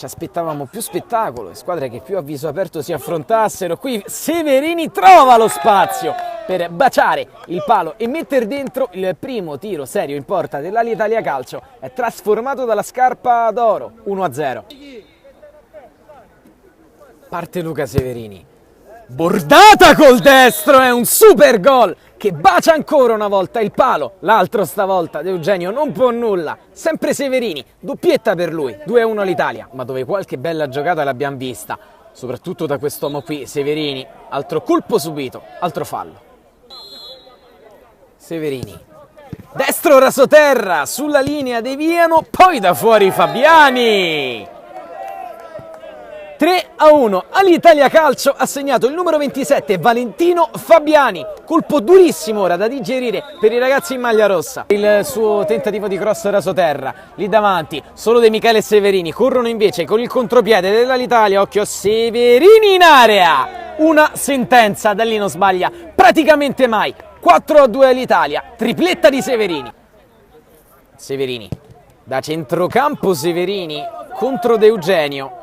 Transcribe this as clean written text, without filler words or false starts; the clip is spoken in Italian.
ci aspettavamo più spettacolo e squadre che più a viso aperto si affrontassero. Qui Severini trova lo spazio per baciare il palo e mettere dentro il primo tiro serio in porta dell'Alitalia Calcio. È trasformato dalla scarpa d'oro, 1-0. Parte Luca Severini. Bordata col destro, è un super gol che bacia ancora una volta il palo. L'altro stavolta De Eugenio non può nulla. Sempre Severini, doppietta per lui, 2-1 l'Italia, ma dove qualche bella giocata l'abbiamo vista, soprattutto da quest'uomo qui, Severini. Altro colpo subito, altro fallo. Severini, destro rasoterra, sulla linea deviano, poi da fuori Fabiani. 3-1 all'Italia Calcio, ha segnato il numero 27 Valentino Fabiani. Colpo durissimo ora da digerire per i ragazzi in maglia rossa. Il suo tentativo di cross rasoterra, lì davanti solo De Michele e Severini, corrono invece con il contropiede dell'Italia. Occhio, Severini in area, una sentenza, da lì non sbaglia praticamente mai. 4-2 all'Italia, tripletta di Severini. Severini, da centrocampo Severini contro De Eugenio.